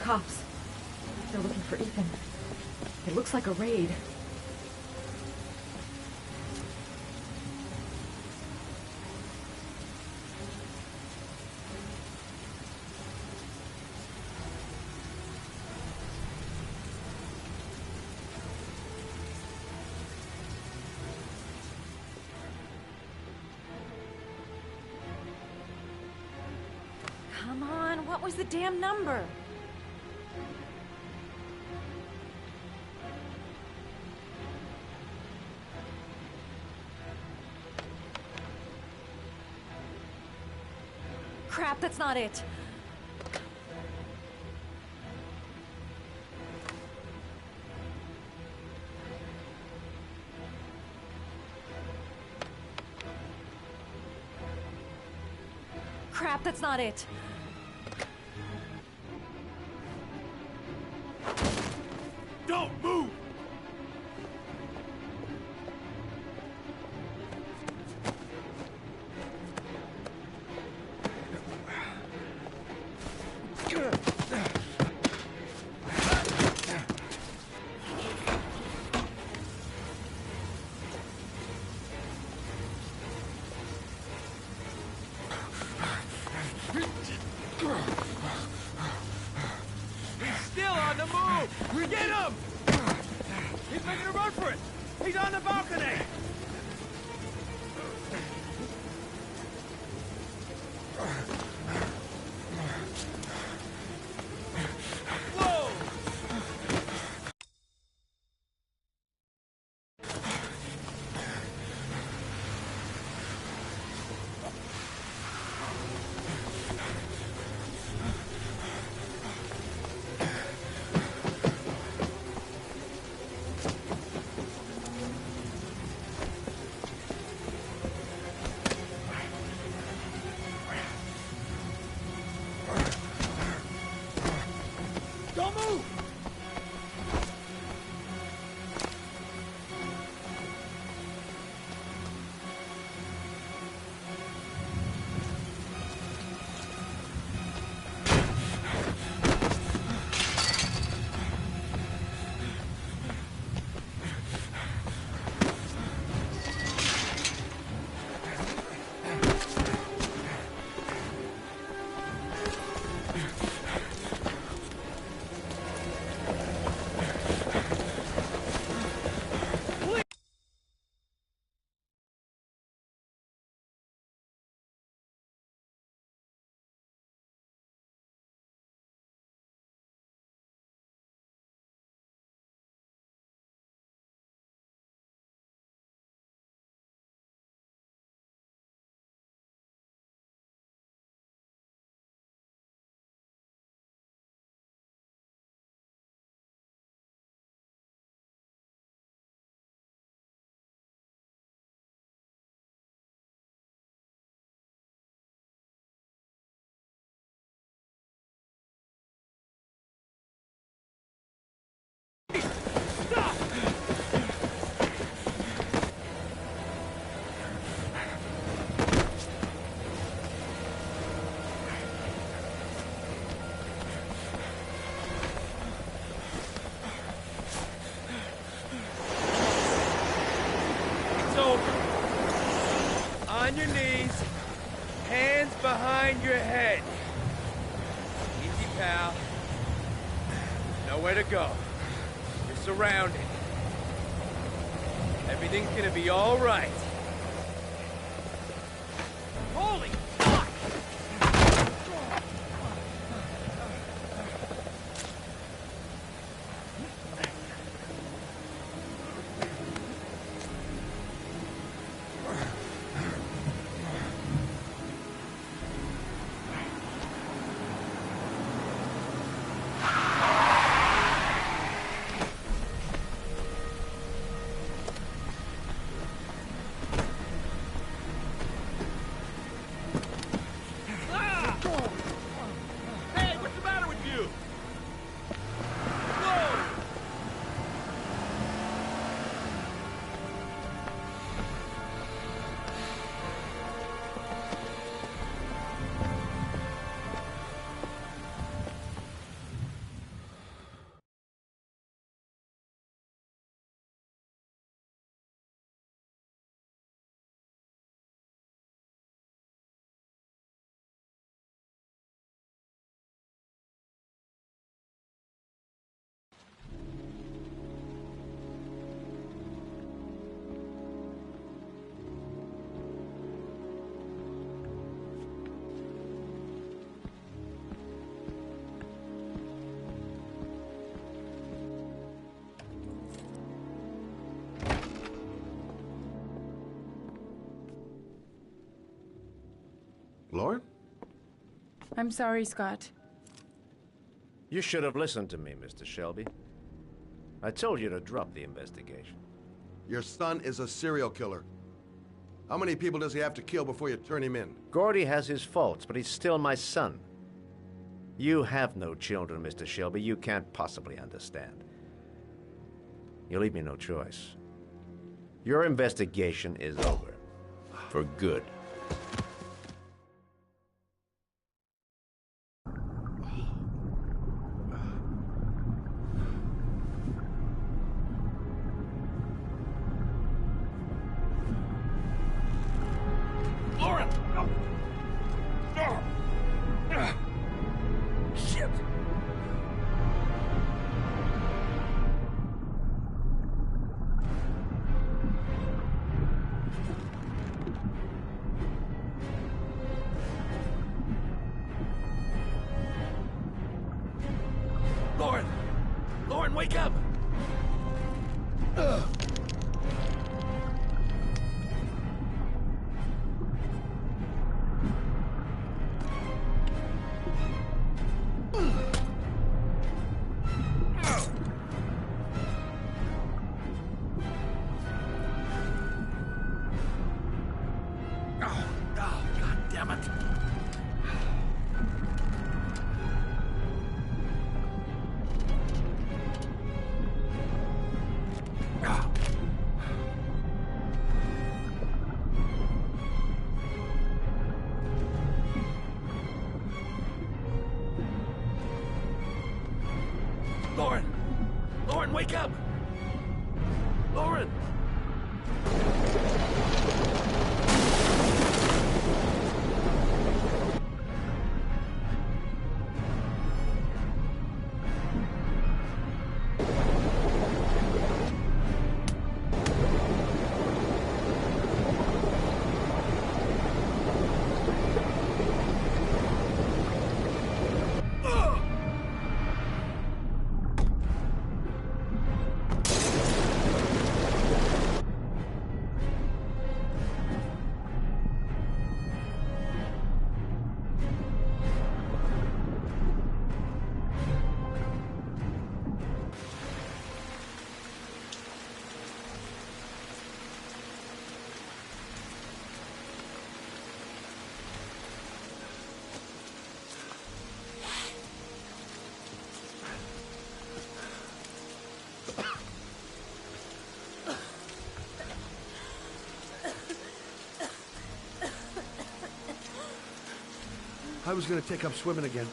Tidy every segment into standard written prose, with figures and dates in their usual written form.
cops. They're looking for Ethan. It looks like a raid. Come on, what was the damn number? Crap, that's not it. Crap, that's not it. Don't move! Still on the move! Get him! He's making a run for it! He's on the balcony! Whoa! Don't move! It's over. On your knees, hands behind your head. Easy, pal. Nowhere to go. You're surrounded. Everything's gonna be all right. Holy fuck! Lauren? I'm sorry, Scott. You should have listened to me, Mr. Shelby. I told you to drop the investigation. Your son is a serial killer. How many people does he have to kill before you turn him in? Gordy has his faults, but he's still my son. You have no children, Mr. Shelby. You can't possibly understand. You leave me no choice. Your investigation is over. For good. Lauren! No! No! Shit! Lauren! Lauren, wake up! Oh, God damn it. Lauren! Lauren, wake up! Lauren! I was gonna take up swimming again.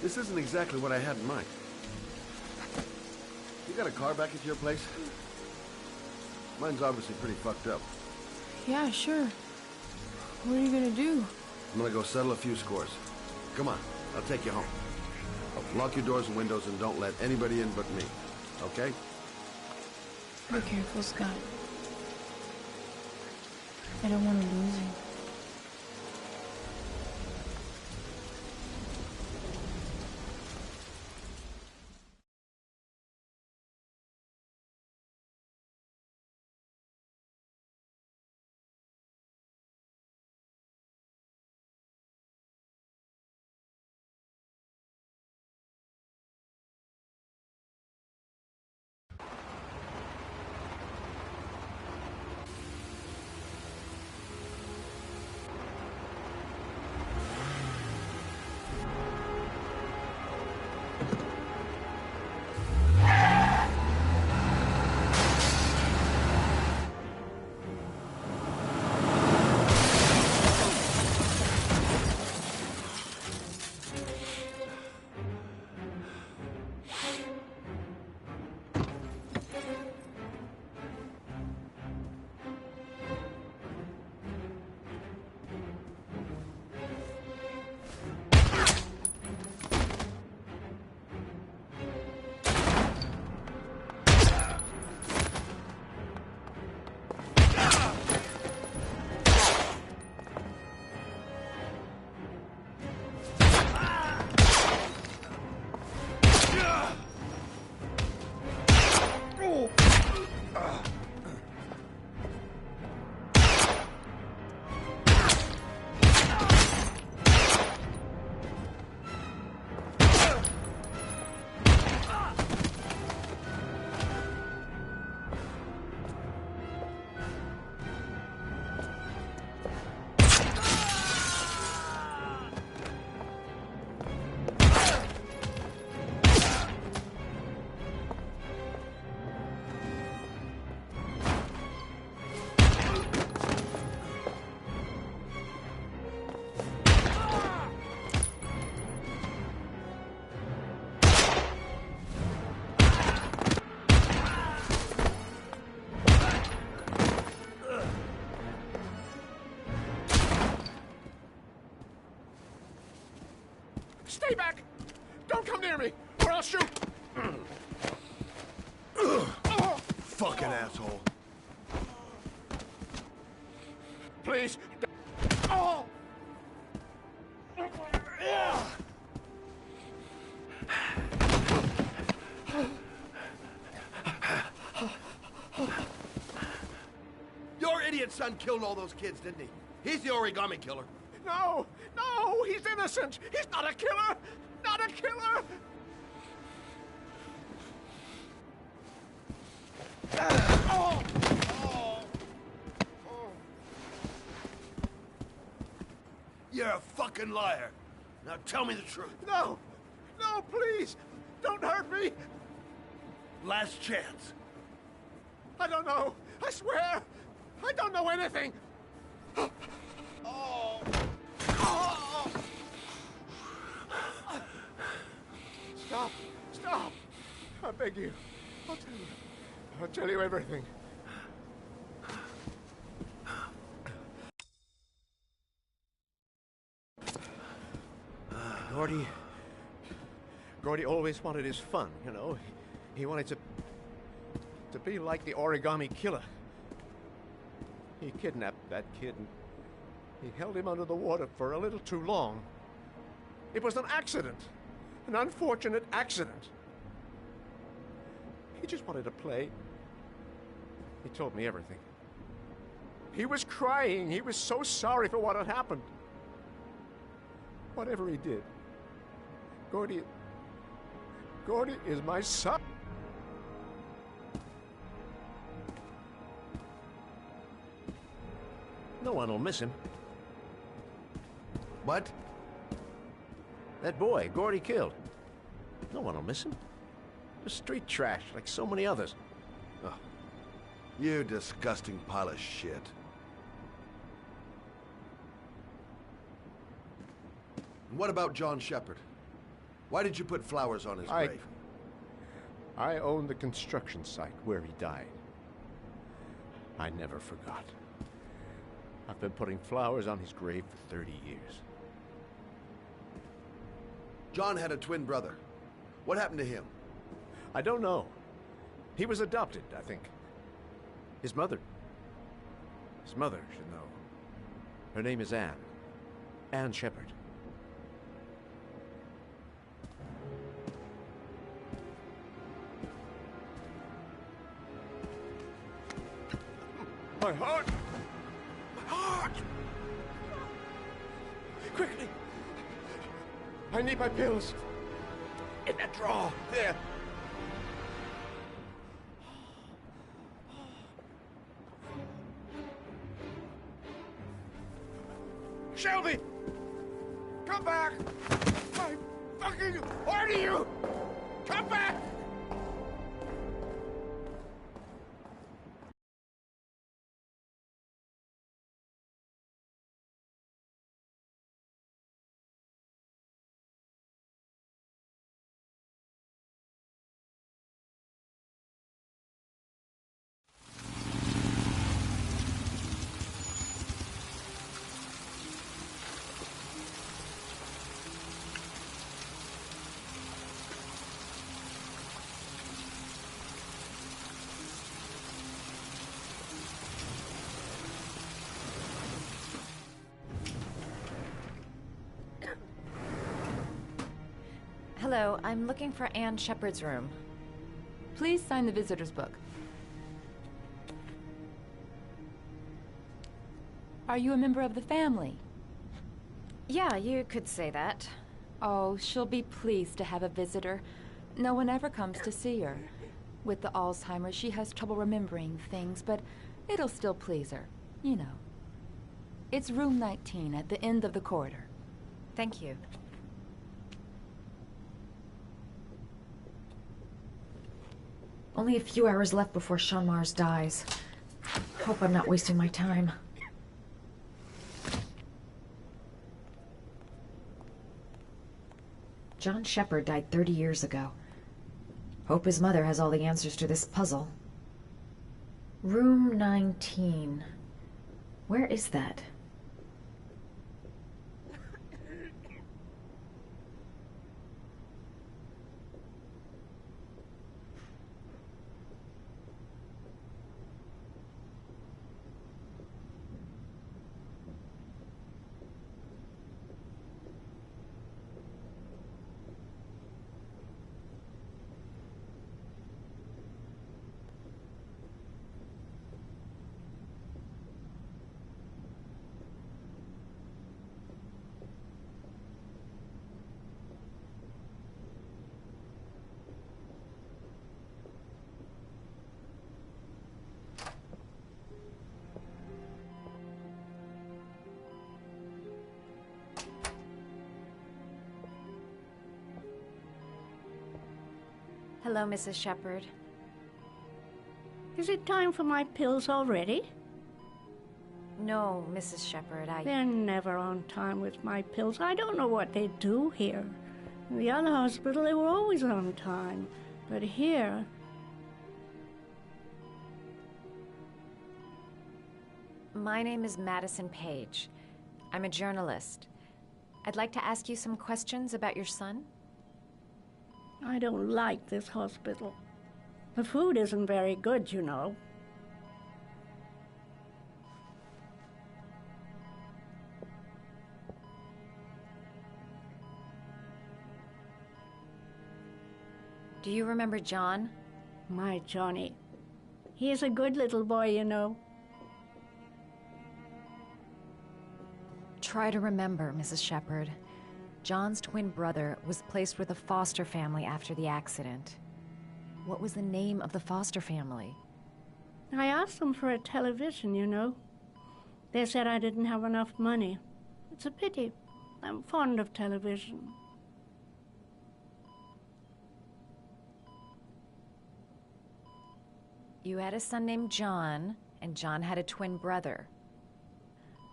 This isn't exactly what I had in mind. You got a car back at your place? Mine's obviously pretty fucked up. Yeah, sure. What are you gonna do? I'm gonna go settle a few scores. Come on, I'll take you home. Lock your doors and windows and don't let anybody in but me. Okay? Be careful, Scott. I don't want to lose you. Stay back! Don't come near me, or I'll shoot! Fucking asshole. Please. Oh! Your idiot son killed all those kids, didn't he? He's the origami killer. No! No! He's innocent! He's not a killer! Not a killer! Oh! Oh! You're a fucking liar. Now tell me the truth. No! No, please! Don't hurt me! Last chance. I don't know! I swear! I don't know anything! Oh! Oh! Stop! Stop! I beg you. I'll tell you. I'll tell you everything. Gordy always wanted his fun, you know. He wanted to be like the origami killer. He kidnapped that kid and he held him under the water for a little too long. It was an accident. An unfortunate accident. He just wanted to play. He told me everything. He was crying. He was so sorry for what had happened. Whatever he did, Gordy is my son. No one will miss him. What? That boy, Gordy killed. No one will miss him. Just street trash, like so many others. Oh, you disgusting pile of shit. And what about John Shepard? Why did you put flowers on his grave? I own the construction site where he died. I never forgot. I've been putting flowers on his grave for 30 years. John had a twin brother. What happened to him? I don't know. He was adopted, I think. His mother should know. Her name is Anne. Anne Shepard. My heart! My heart! Quickly! I need my pills. In that drawer, there. Shelby! Come back! I fucking order you! Come back! Hello, I'm looking for Anne Shepard's room. Please sign the visitor's book. Are you a member of the family? Yeah, you could say that. Oh, she'll be pleased to have a visitor. No one ever comes to see her. With the Alzheimer's, she has trouble remembering things, but it'll still please her. You know. It's room 19 at the end of the corridor. Thank you. Only a few hours left before Sean Mars dies. Hope I'm not wasting my time. John Shepard died 30 years ago. Hope his mother has all the answers to this puzzle. Room 19. Where is that? Hello, Mrs. Shepherd. Is it time for my pills already? No, Mrs. Shepherd, They're never on time with my pills. I don't know what they do here. In the other hospital, they were always on time. But here... My name is Madison Page. I'm a journalist. I'd like to ask you some questions about your son. I don't like this hospital. The food isn't very good, you know. Do you remember John? My Johnny. He is a good little boy, you know. Try to remember, Mrs. Shepherd. John's twin brother was placed with a foster family after the accident. What was the name of the foster family? I asked them for a television, you know. They said I didn't have enough money. It's a pity. I'm fond of television. You had a son named John, and John had a twin brother.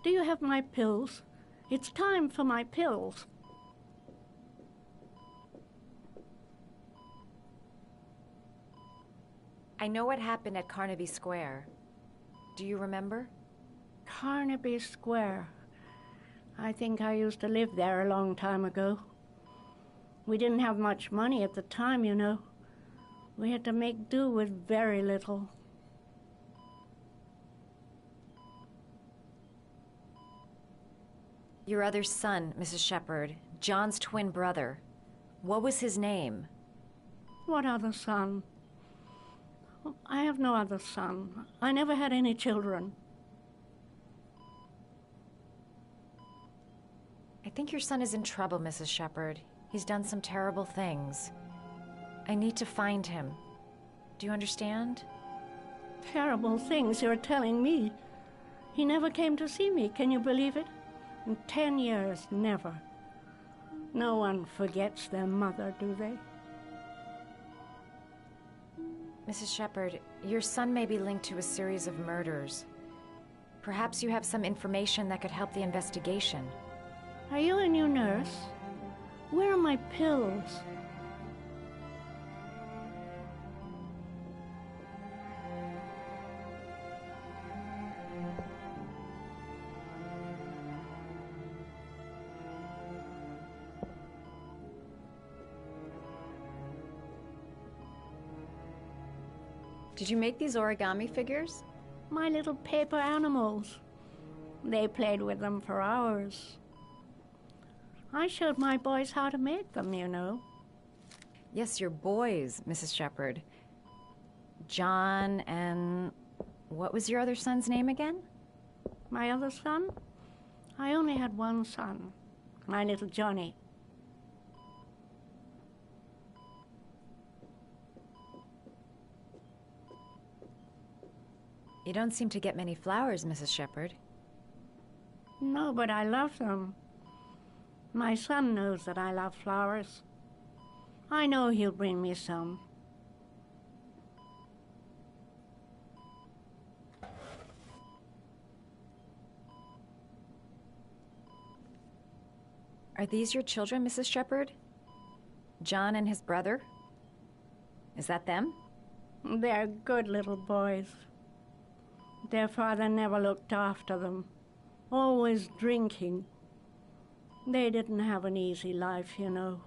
Do you have my pills? It's time for my pills. I know what happened at Carnaby Square. Do you remember? Carnaby Square. I think I used to live there a long time ago. We didn't have much money at the time, you know. We had to make do with very little. Your other son, Mrs. Shepherd, John's twin brother. What was his name? What other son? I have no other son. I never had any children. I think your son is in trouble, Mrs. Shepherd. He's done some terrible things. I need to find him. Do you understand? Terrible things you're telling me. He never came to see me, can you believe it? In 10 years, never. No one forgets their mother, do they? Mrs. Shepherd, your son may be linked to a series of murders. Perhaps you have some information that could help the investigation. Are you a new nurse? Where are my pills? Did you make these origami figures? My little paper animals. They played with them for hours. I showed my boys how to make them, you know. Yes, your boys, Mrs. Shepherd. John and... what was your other son's name again? My other son? I only had one son. My little Johnny. You don't seem to get many flowers, Mrs. Shepherd. No, but I love them. My son knows that I love flowers. I know he'll bring me some. Are these your children, Mrs. Shepherd? John and his brother? Is that them? They're good little boys. Their father never looked after them, always drinking. They didn't have an easy life, you know.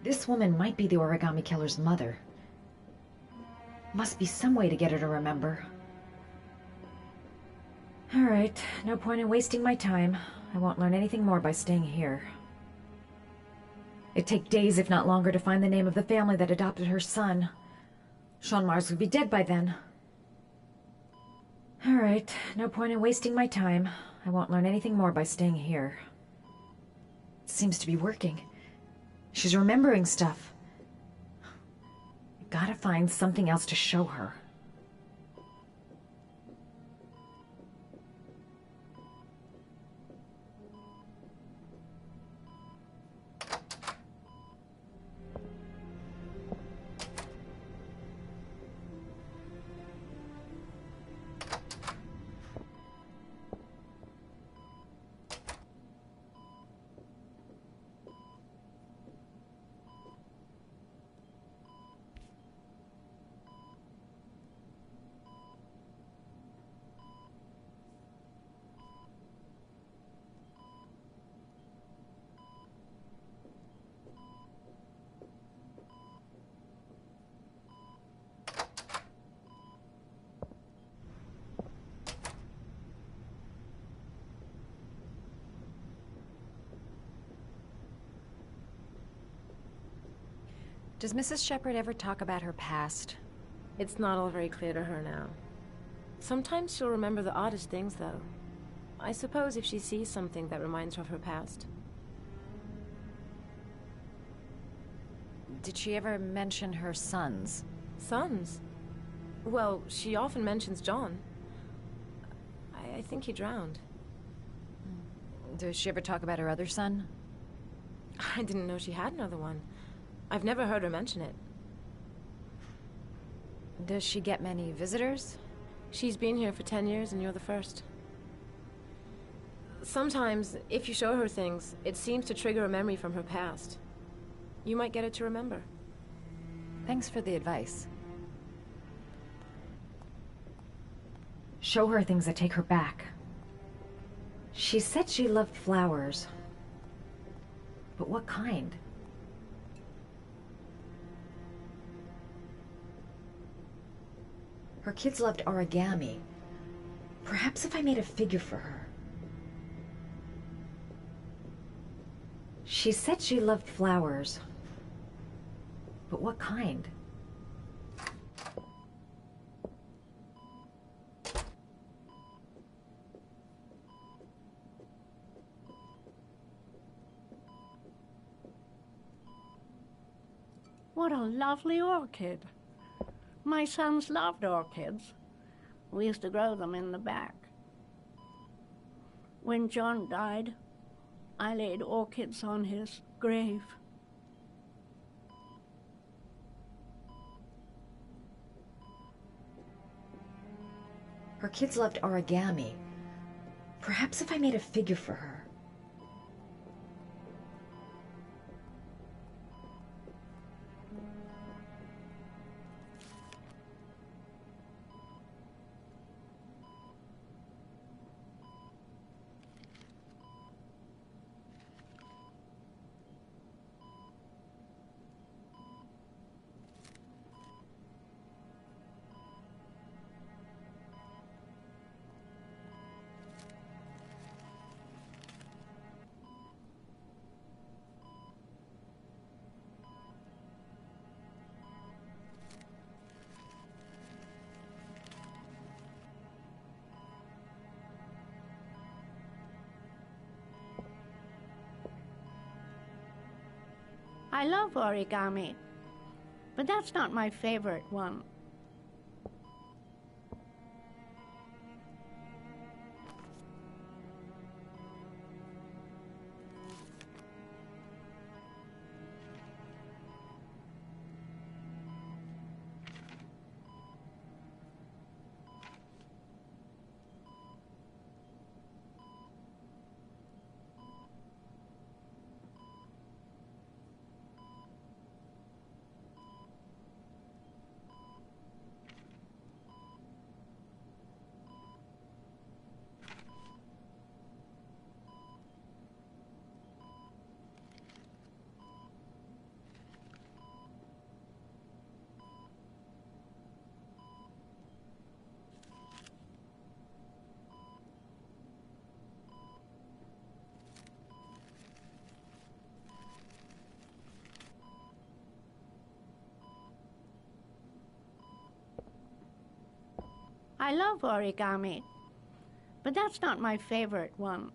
This woman might be the origami killer's mother. Must be some way to get her to remember. All right, no point in wasting my time. I won't learn anything more by staying here. It'd take days, if not longer, to find the name of the family that adopted her son. Sean Mars would be dead by then. All right, no point in wasting my time. I won't learn anything more by staying here. It seems to be working. She's remembering stuff. I gotta find something else to show her. Does Mrs. Shepherd ever talk about her past? It's not all very clear to her now. Sometimes she'll remember the oddest things, though. I suppose if she sees something that reminds her of her past. Did she ever mention her sons? Sons? Well, she often mentions John. I think he drowned. Does she ever talk about her other son? I didn't know she had another one. I've never heard her mention it. Does she get many visitors? She's been here for 10 years and you're the first. Sometimes, if you show her things, it seems to trigger a memory from her past. You might get her to remember. Thanks for the advice. Show her things that take her back. She said she loved flowers. But what kind? Her kids loved origami. Perhaps if I made a figure for her. She said she loved flowers. But what kind? What a lovely orchid. My sons loved orchids. We used to grow them in the back. When John died, I laid orchids on his grave. Her kids loved origami. Perhaps if I made a figure for her. I love origami, but that's not my favorite one. I love origami, but that's not my favorite one.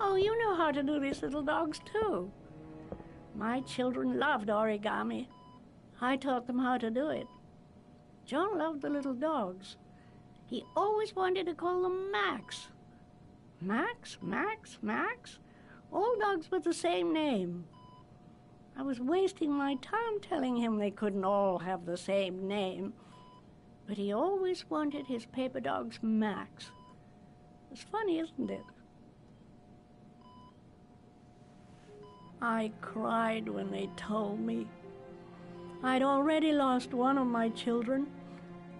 Oh, you know how to do these little dogs, too. My children loved origami. I taught them how to do it. John loved the little dogs. He always wanted to call them Max. Max, Max, Max. All dogs with the same name. I was wasting my time telling him they couldn't all have the same name. But he always wanted his paper dogs Max. It's funny, isn't it? I cried when they told me. I'd already lost one of my children,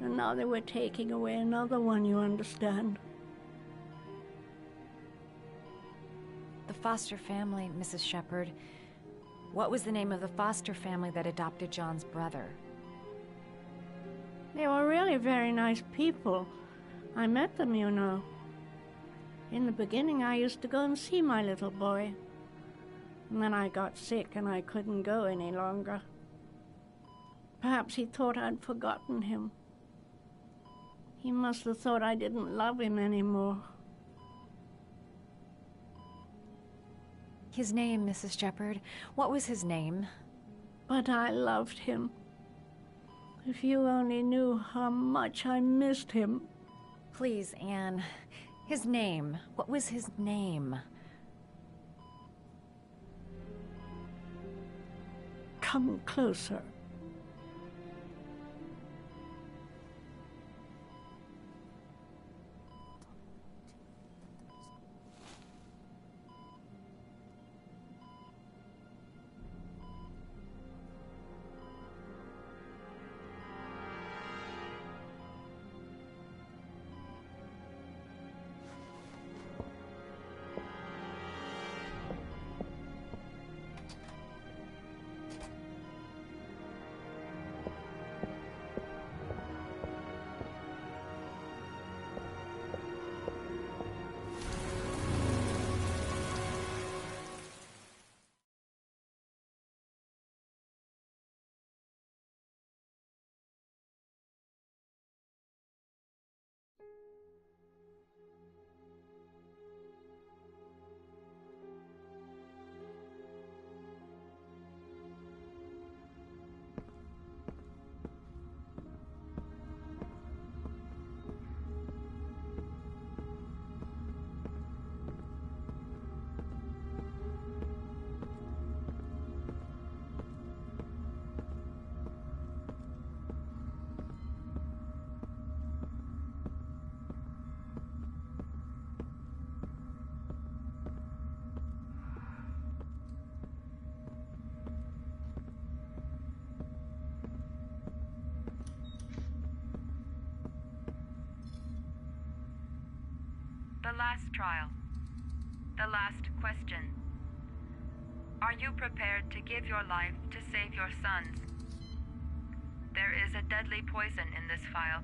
and now they were taking away another one, you understand. The foster family, Mrs. Shepherd. What was the name of the foster family that adopted John's brother? They were really very nice people. I met them, you know. In the beginning, I used to go and see my little boy. And then I got sick and I couldn't go any longer. Perhaps he thought I'd forgotten him. He must have thought I didn't love him anymore. His name, Mrs. Shepherd. What was his name? But I loved him. If you only knew how much I missed him. Please, Anne. His name. What was his name? Come closer. The last trial. The last question. Are you prepared to give your life to save your sons? There is a deadly poison in this vial.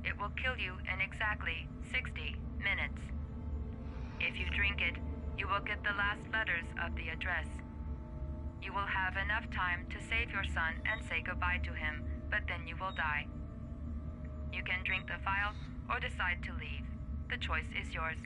It will kill you in exactly 60 minutes. If you drink it, you will get the last letters of the address. You will have enough time to save your son and say goodbye to him, but then you will die. You can drink the vial or decide to leave. The choice is yours.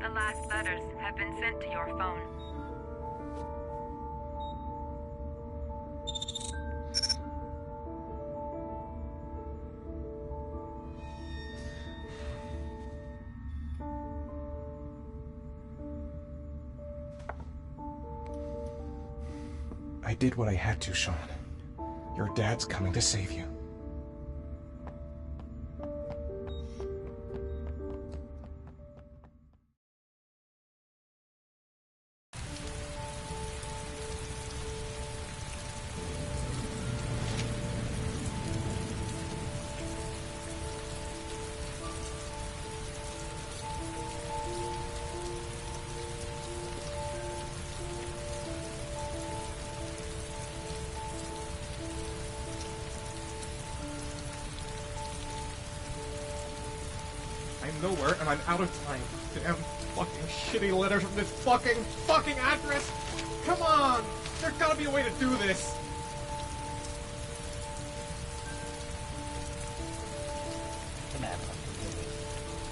The last letters have been sent to your phone. I did what I had to, Sean. Your dad's coming to save you. I'm nowhere, and I'm out of time. Damn fucking shitty letters from this fucking address! Come on! There's gotta be a way to do this! The man left the village.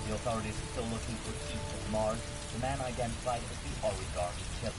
The authorities are still looking for Keith of Mars, the man identified as the origami killer.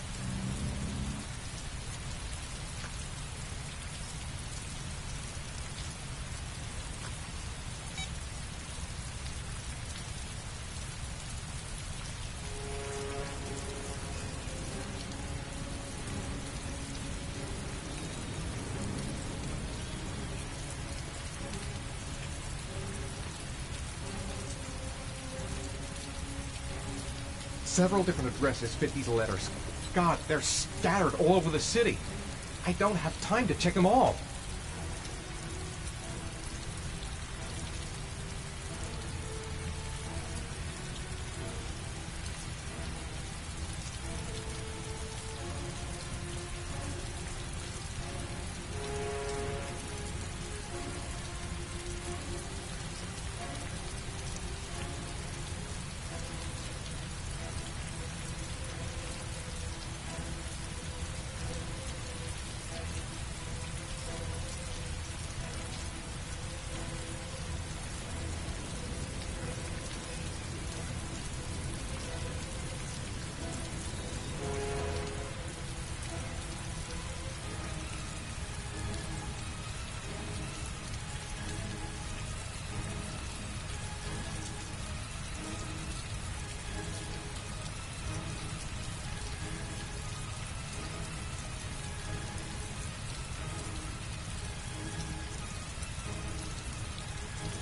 Several different addresses fit these letters. God, they're scattered all over the city. I don't have time to check them all.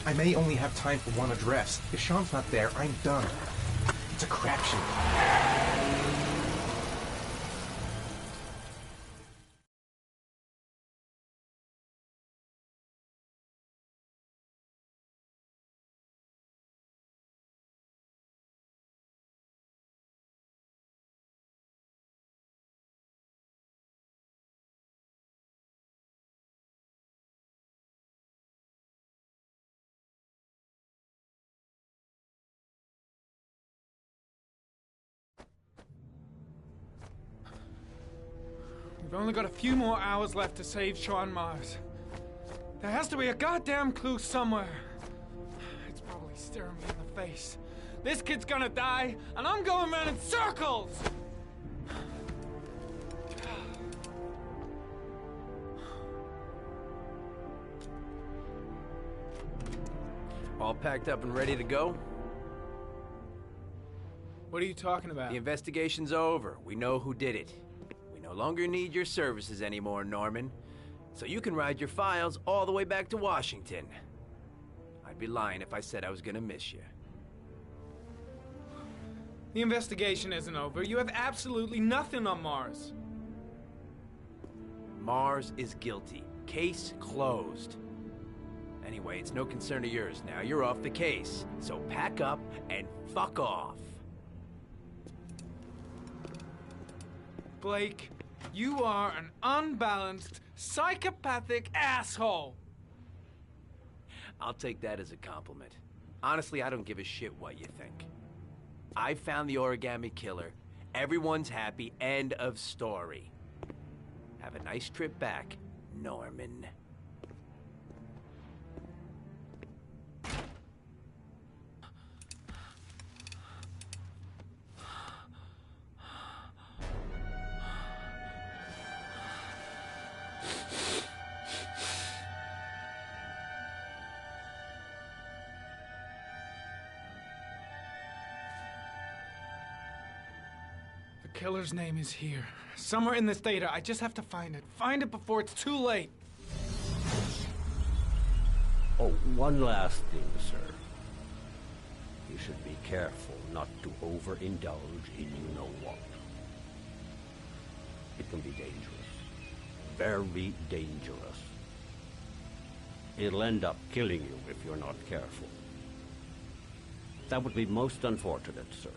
I may only have time for one address. If Sean's not there, I'm done. It's a crapshoot. We've only got a few more hours left to save Sean Mars. There has to be a goddamn clue somewhere. It's probably staring me in the face. This kid's gonna die, and I'm going around in circles! All packed up and ready to go? What are you talking about? The investigation's over. We know who did it. We no longer need your services anymore, Norman. So you can ride your files all the way back to Washington. I'd be lying if I said I was gonna miss you. The investigation isn't over. You have absolutely nothing on Mars. Mars is guilty. Case closed. Anyway, it's no concern of yours now. You're off the case. So pack up and fuck off. Blake, you are an unbalanced, psychopathic asshole. I'll take that as a compliment. Honestly, I don't give a shit what you think. I found the origami killer. Everyone's happy. End of story. Have a nice trip back, Norman. killer's name is here. Somewhere in this data. I just have to find it. Find it before it's too late. Oh, one last thing, sir. You should be careful not to overindulge in you-know-what. It can be dangerous. Very dangerous. It'll end up killing you if you're not careful. That would be most unfortunate, sir.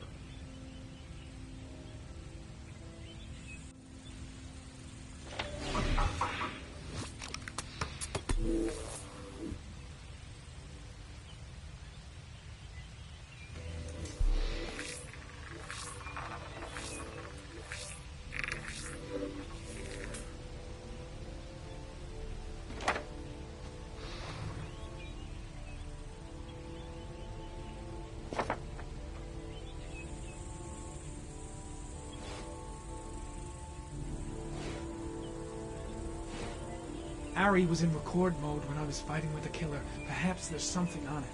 Ari was in record mode when I was fighting with the killer. Perhaps there's something on it.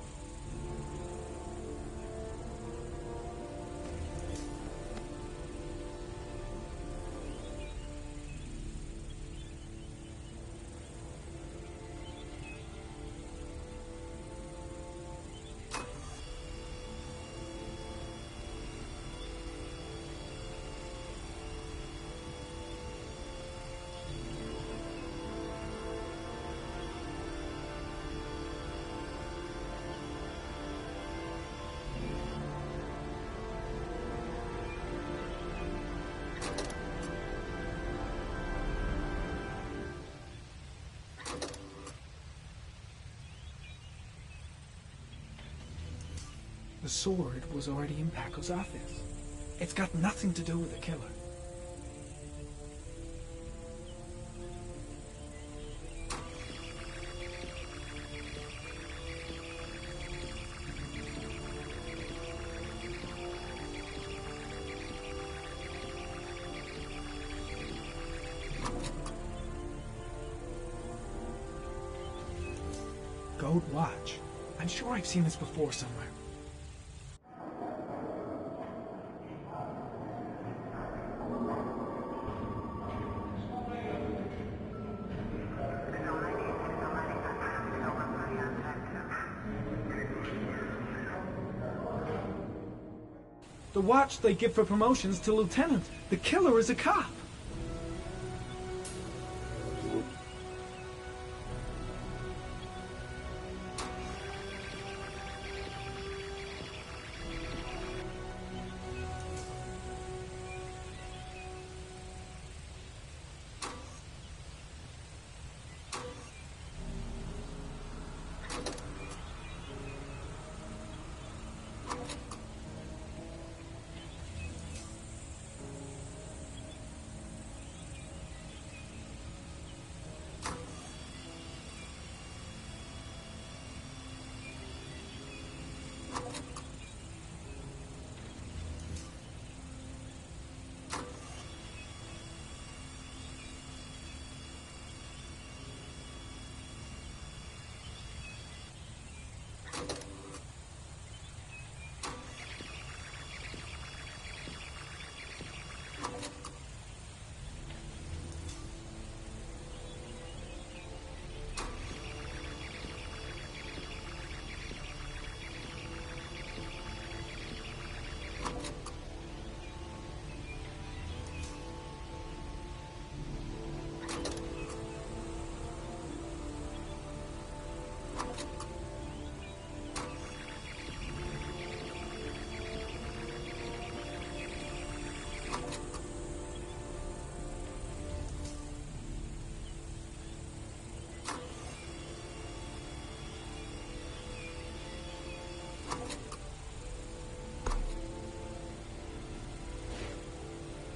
The sword was already in Paco's office. It's got nothing to do with the killer. Gold watch. I'm sure I've seen this before somewhere. The watch they give for promotions to lieutenant. The killer is a cop.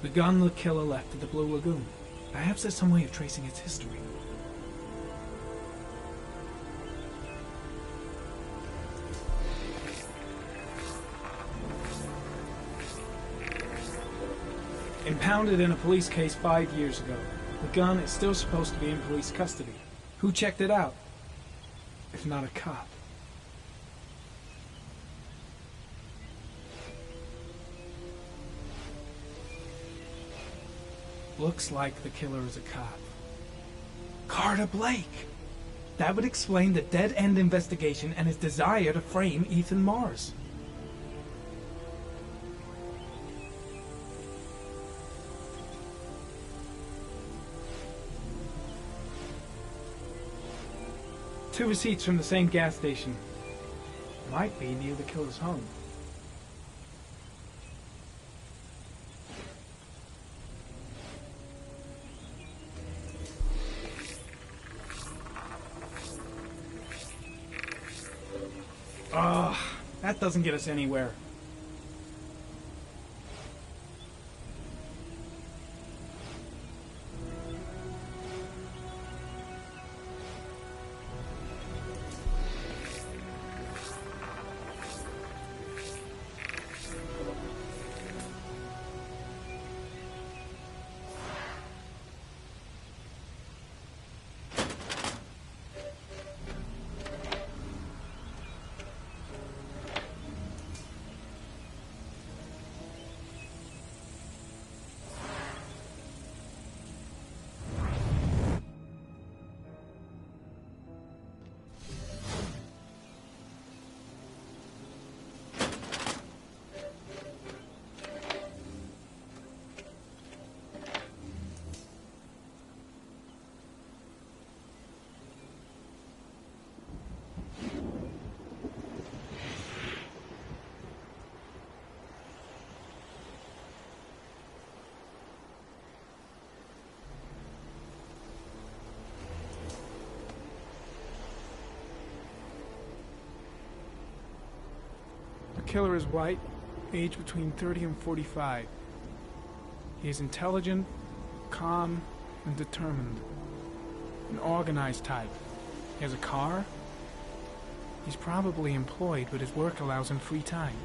The gun the killer left at the Blue Lagoon. Perhaps there's some way of tracing its history. Impounded in a police case 5 years ago. The gun is still supposed to be in police custody. Who checked it out? If not a cop. Looks like the killer is a cop. Carter Blake! That would explain the dead-end investigation and his desire to frame Ethan Mars. Two receipts from the same gas station. Might be near the killer's home. Ugh, that doesn't get us anywhere. The killer is white, age between 30 and 45. He is intelligent, calm, and determined. An organized type. He has a car. He's probably employed, but his work allows him free time.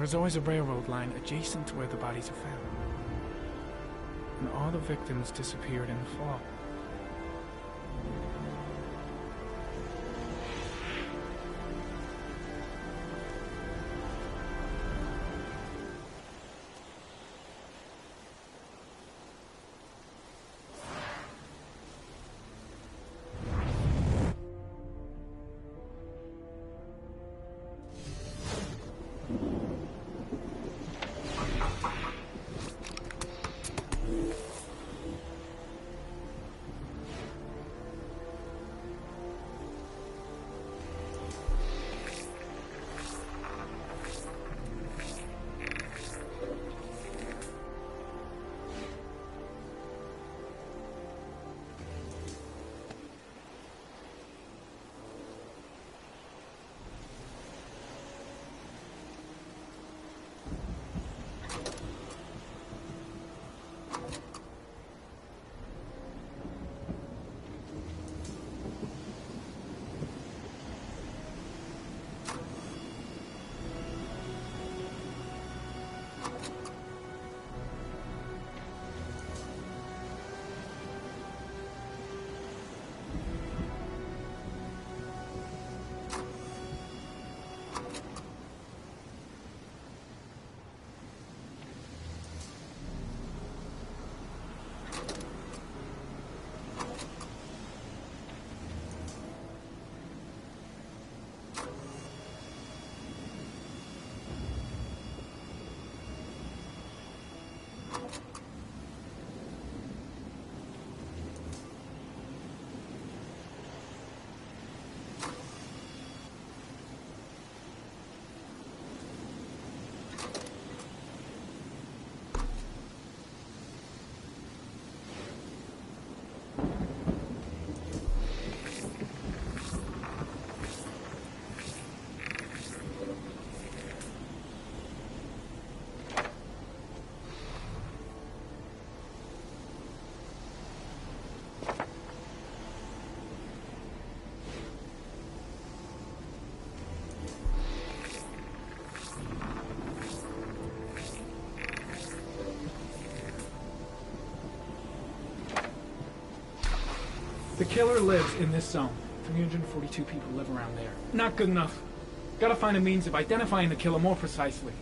There is always a railroad line adjacent to where the bodies are found. And all the victims disappeared in the fall. The killer lives in this zone. 342 people live around there. Not good enough. Gotta find a means of identifying the killer more precisely.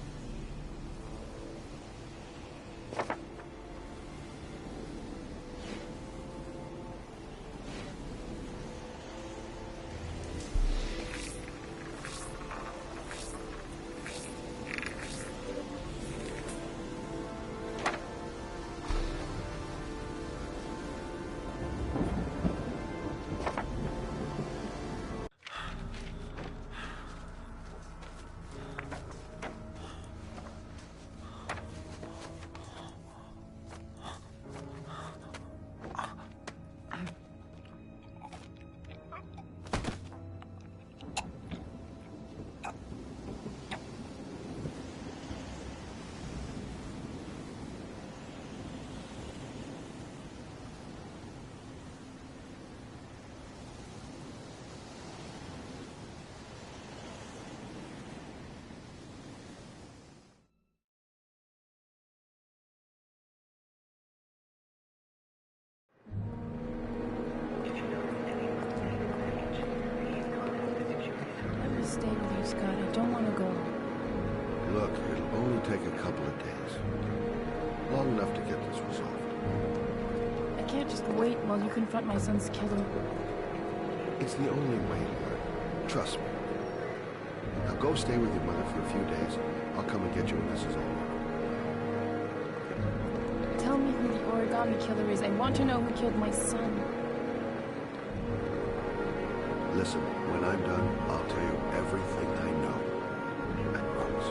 Stay with you, Scott. I don't want to go. Look, it'll only take a couple of days. Long enough to get this resolved. I can't just wait while you confront my son's killer. It's the only way, Laura. Trust me. Now go stay with your mother for a few days. I'll come and get you when this is over. Tell me who the origami killer is. I want to know who killed my son. Listen, when I'm done, I'll tell you everything I know. I promise.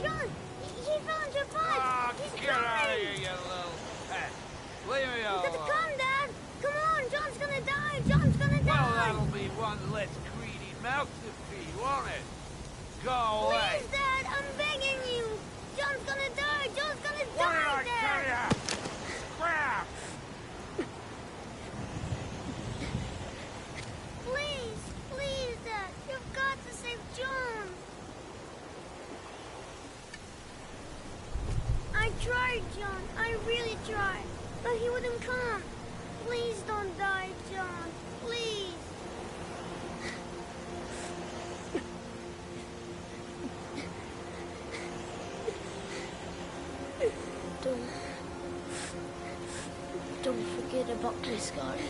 John! He fell into a pipe! Ah, He's get out of coming! here, you little pet! Leave me You alone! gotta come, Dad! Come on! John's gonna die! John's gonna die! Well, that'll be one less greedy mouth to feed, won't it? Go away! Please, Dad! I'm begging you! John's gonna die! John's gonna What die, did I Dad! tell ya? Crap! Please! Please, Dad! You've got to save John! I tried, John. I really tried. But he wouldn't come. Please don't die, John. Please. Don't forget about me, Scotty.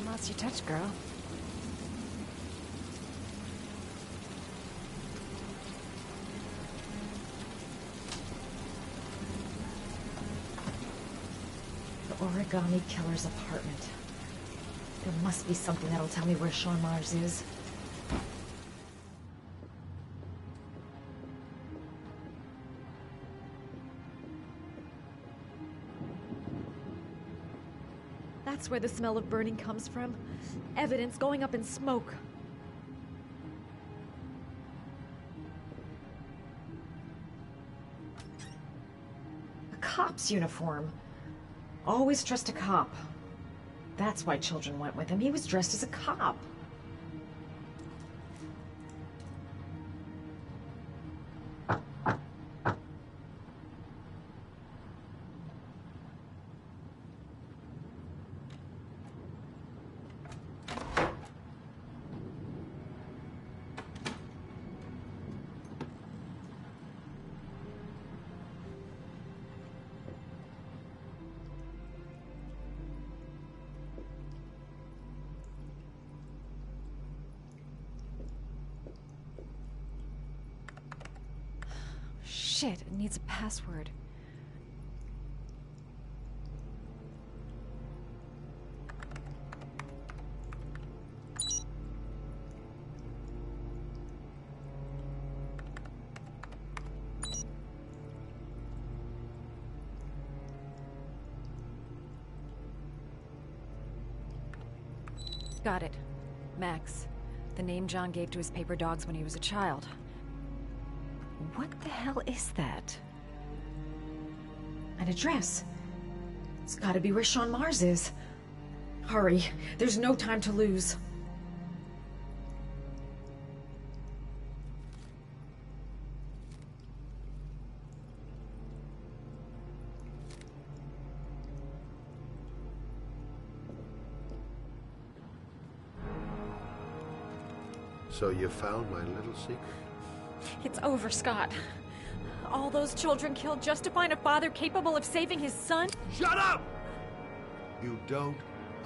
Lost your touch, girl. The Origami Killer's apartment. There must be something that'll tell me where Sean Mars is. That's where the smell of burning comes from. Evidence going up in smoke. A cop's uniform. Always trust a cop. That's why children went with him. He was dressed as a cop. Shit, it needs a password. Got it. Max. The name John gave to his paper dogs when he was a child. What the hell is that? An address. It's gotta be where Sean Mars is. Hurry. There's no time to lose. So you found my little secret? It's over, Scott. All those children killed just to find a father capable of saving his son? Shut up! You don't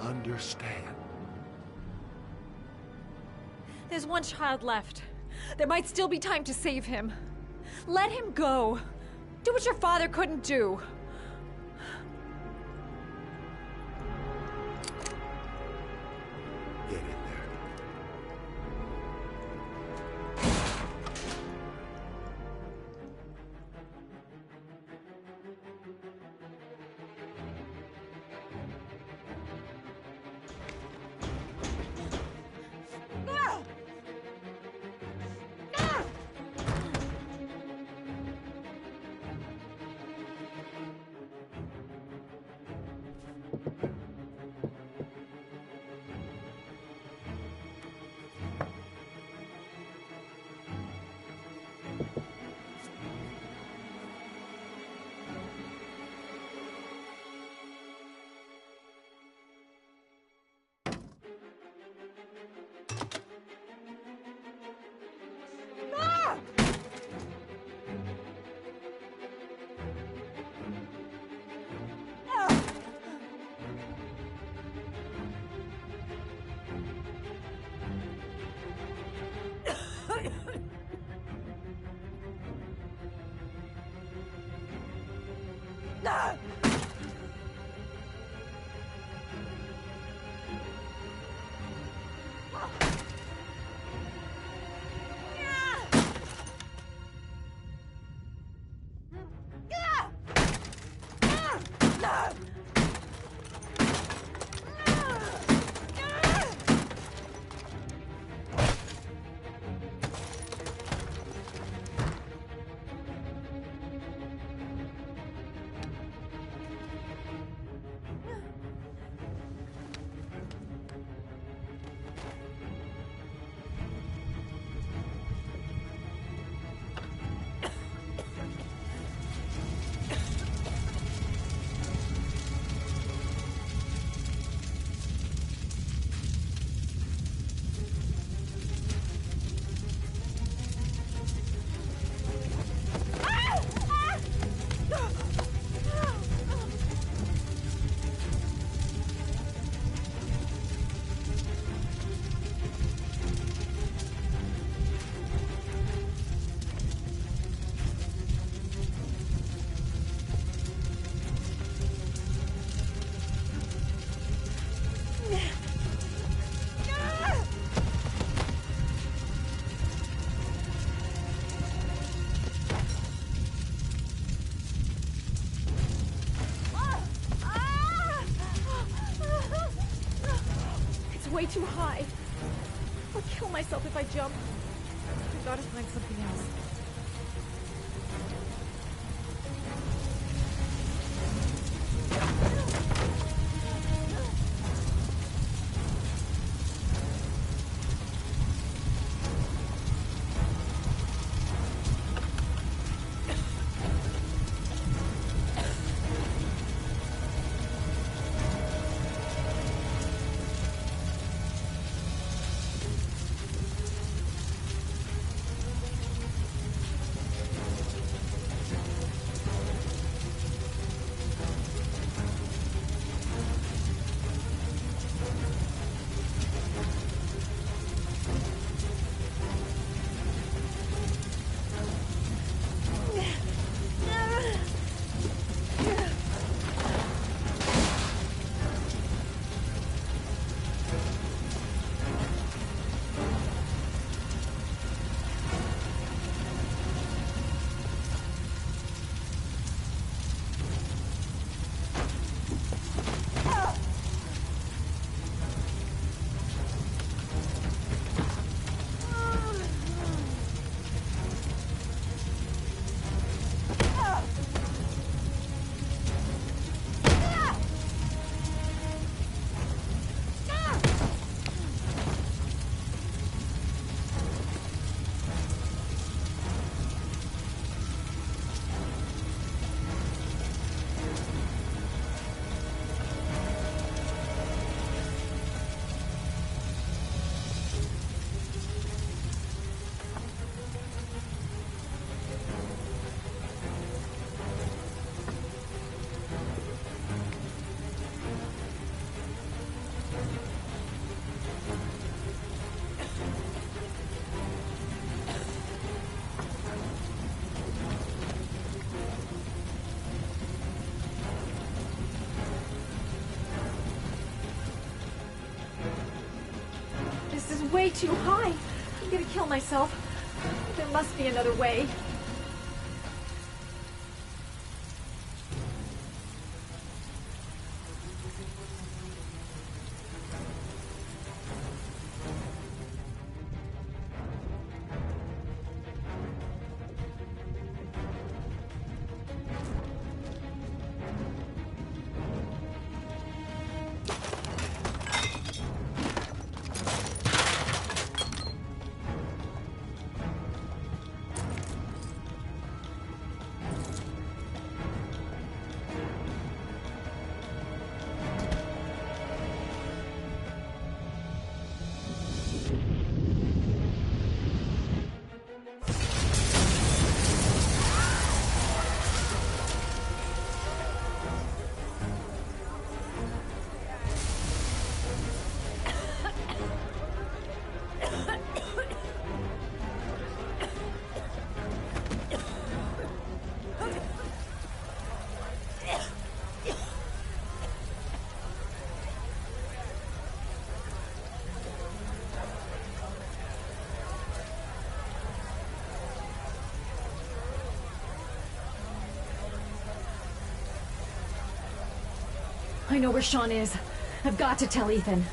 understand. There's one child left. There might still be time to save him. Let him go. Do what your father couldn't do. Get in there. Way too high. I'll kill myself if I jump. I gotta find something else. too high. I'm gonna kill myself. There must be another way. I know where Sean is. I've got to tell Ethan.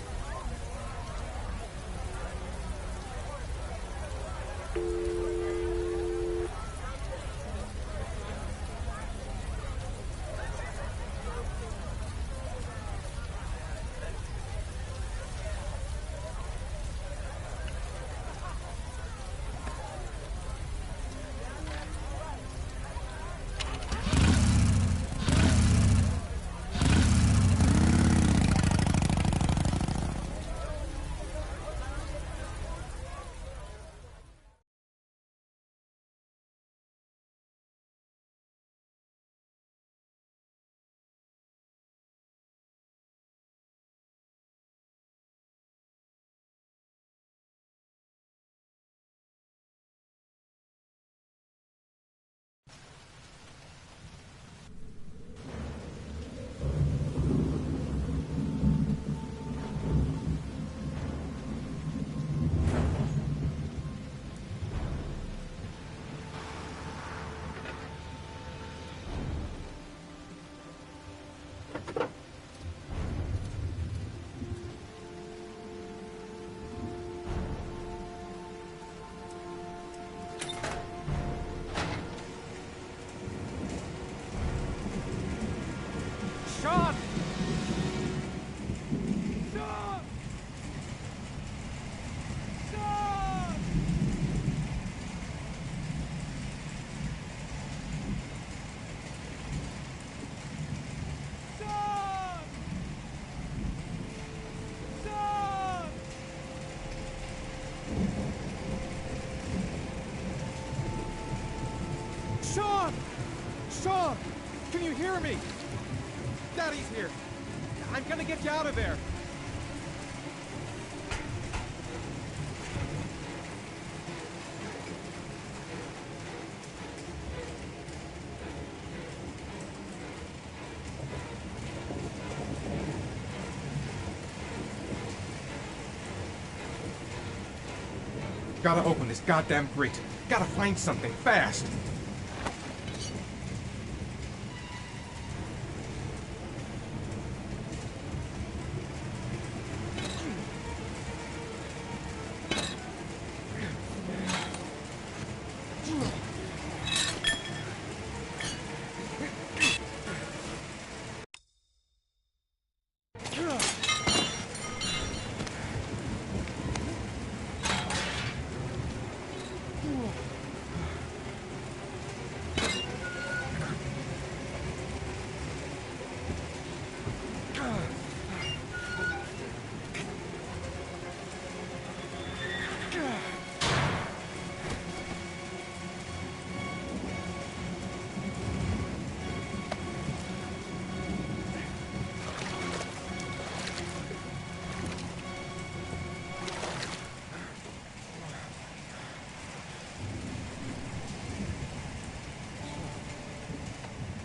Sean! Sean! Sean! Can you hear me? Daddy's here. I'm gonna get you out of there. Gotta open this goddamn grate. Gotta find something fast.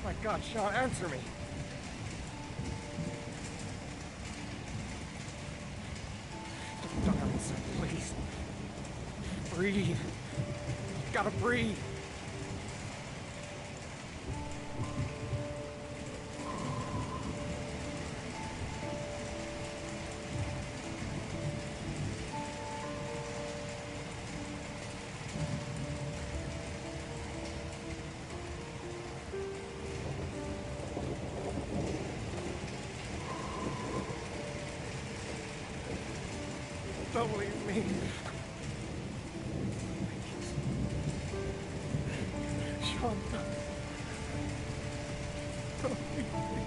My God, Sean, answer me. Don't come inside, please. Breathe. You gotta breathe. Don't leave me. Sean, don't leave me.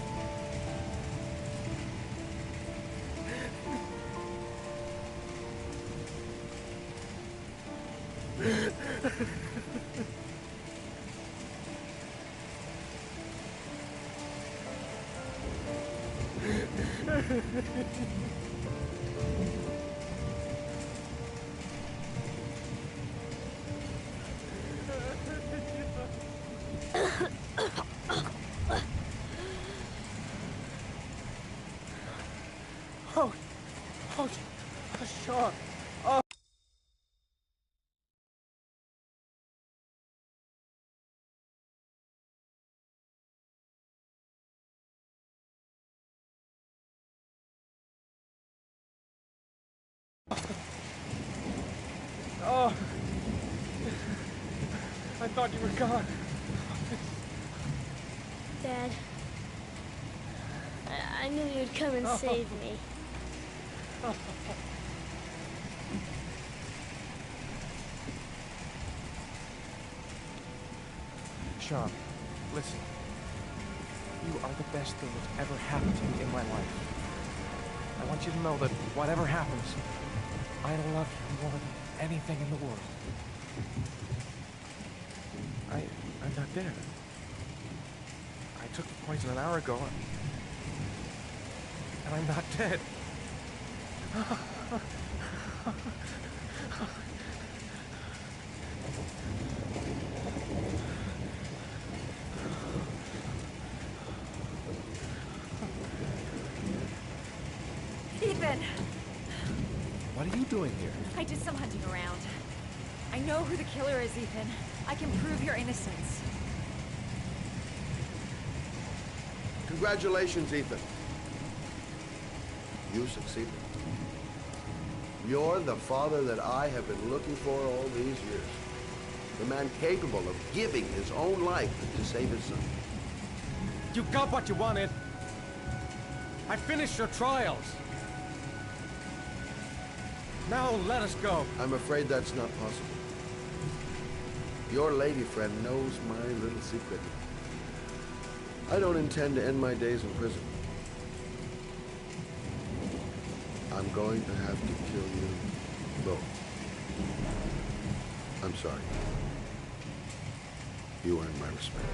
Sean. Oh. Oh. I thought you were gone. Dad, I knew you'd come and save me. Sean, listen. You are the best thing that's ever happened to me in my life. I want you to know that whatever happens, I love you more than anything in the world. I'm not dead. I took the poison an hour ago, and I'm not dead. Ethan! What are you doing here? I did some hunting around. I know who the killer is, Ethan. I can prove your innocence. Congratulations, Ethan. You succeeded. You're the father that I have been looking for all these years. The man capable of giving his own life to save his son. You got what you wanted. I finished your trials. Now let us go. I'm afraid that's not possible. Your lady friend knows my little secret. I don't intend to end my days in prison. I'm going to have to kill you both. I'm sorry. You earned my respect.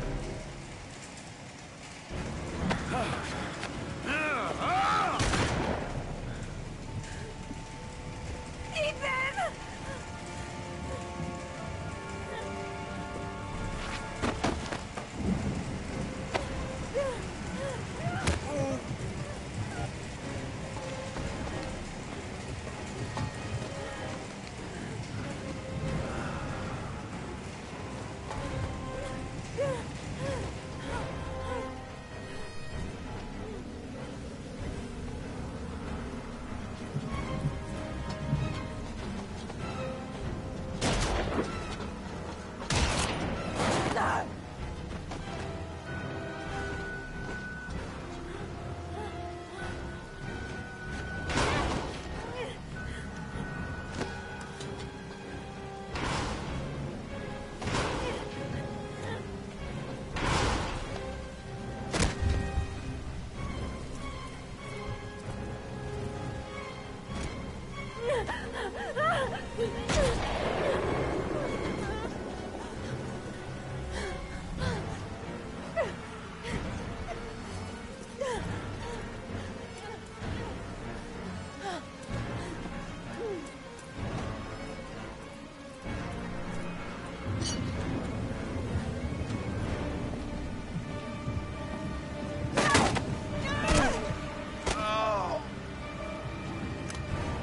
Ethan!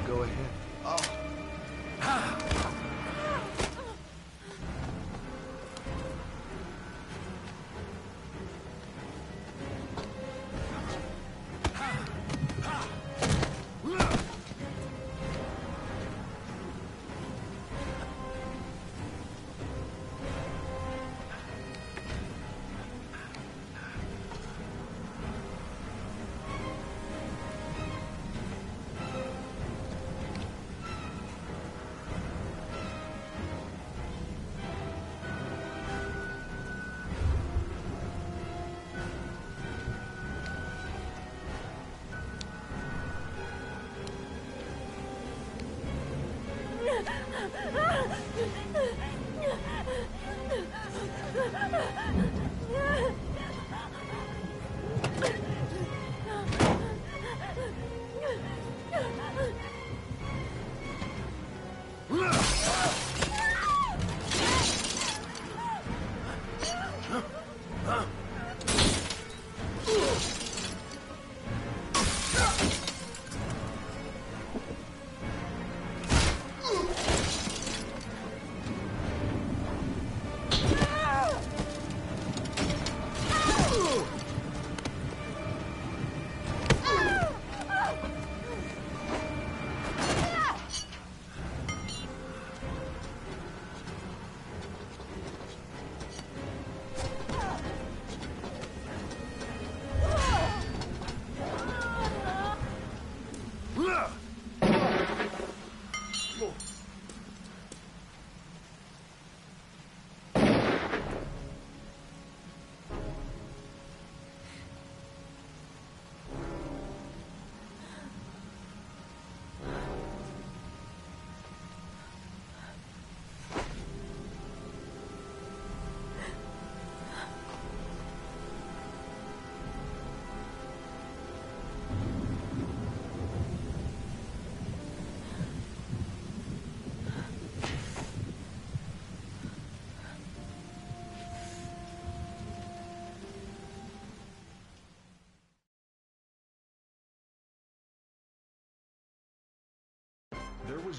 Go ahead.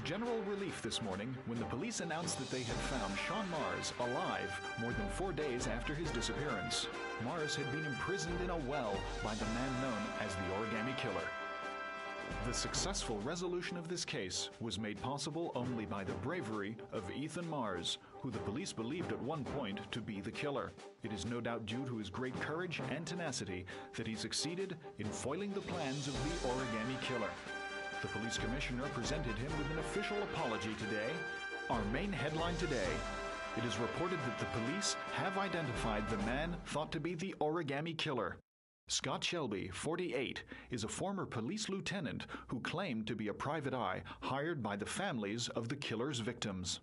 general relief this morning when the police announced that they had found Sean Mars alive more than 4 days after his disappearance. Mars had been imprisoned in a well by the man known as the Origami Killer. The successful resolution of this case was made possible only by the bravery of Ethan Mars, who the police believed at one point to be the killer. It is no doubt due to his great courage and tenacity that he succeeded in foiling the plans of the Origami Killer. The police commissioner presented him with an official apology today. Our main headline today: it is reported that the police have identified the man thought to be the Origami Killer. Scott Shelby, 48, is a former police lieutenant who claimed to be a private eye hired by the families of the killer's victims.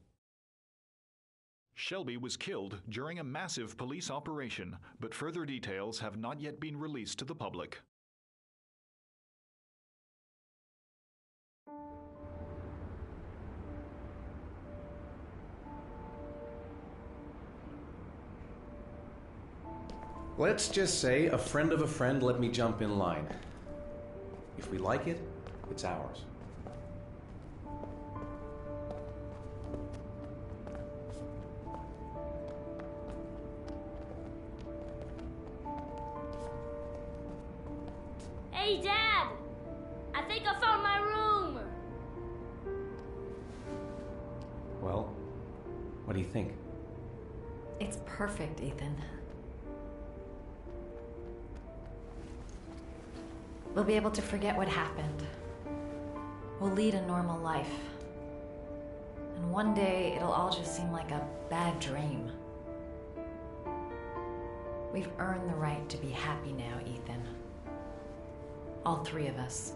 Shelby was killed during a massive police operation, but further details have not yet been released to the public. Let's just say a friend of a friend let me jump in line. If we like it, it's ours. Hey, Dad! I think I found my room! Well, what do you think? It's perfect, Ethan. We'll be able to forget what happened. We'll lead a normal life. And one day, it'll all just seem like a bad dream. We've earned the right to be happy now, Ethan. All three of us.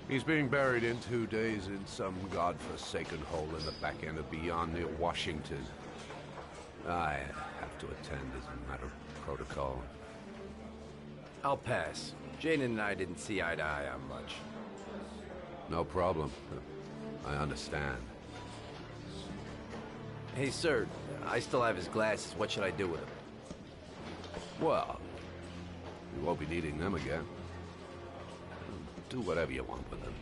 He's being buried in 2 days in some godforsaken hole in the back end of beyond near Washington. I have to attend as a matter of protocol. I'll pass. Jaden and I didn't see eye to eye on much. No problem. I understand. Hey, sir, I still have his glasses. What should I do with them? Well, you won't be needing them again. Do whatever you want with them.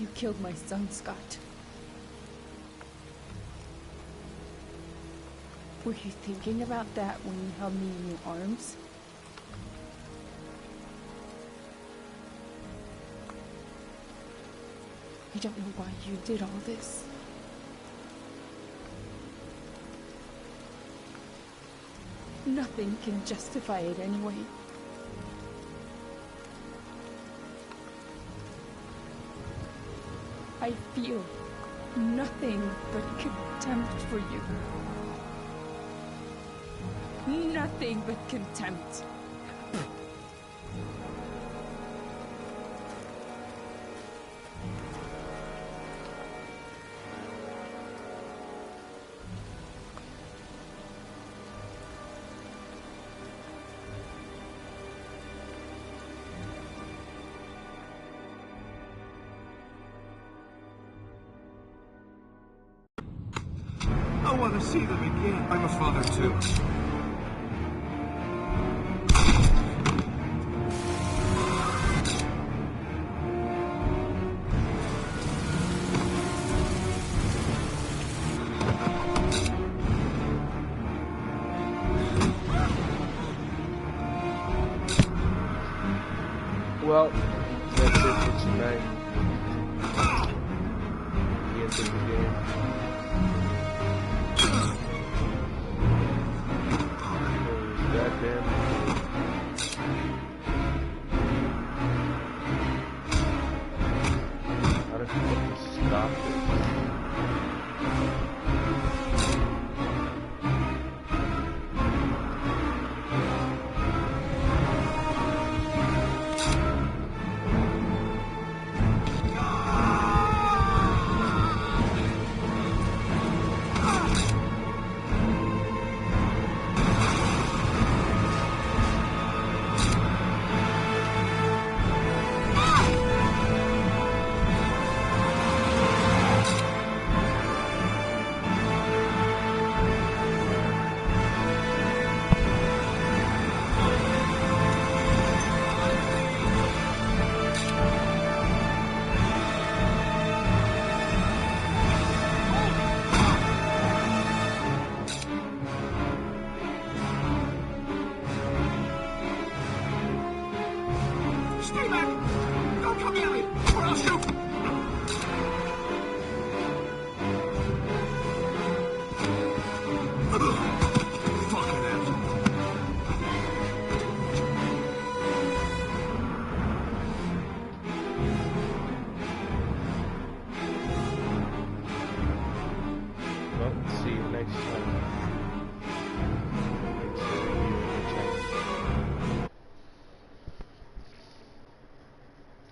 You killed my son, Scott. Were you thinking about that when you held me in your arms? I don't know why you did all this. Nothing can justify it anyway. I feel nothing but contempt for you. Nothing but contempt. I want to see them again. I'm a father too. Well, that's it for tonight. The end of the game. Goddamn. How does fucking stop this? Stay back! Don't come near me, or I'll shoot! Fucking asshole. Well, see you next time.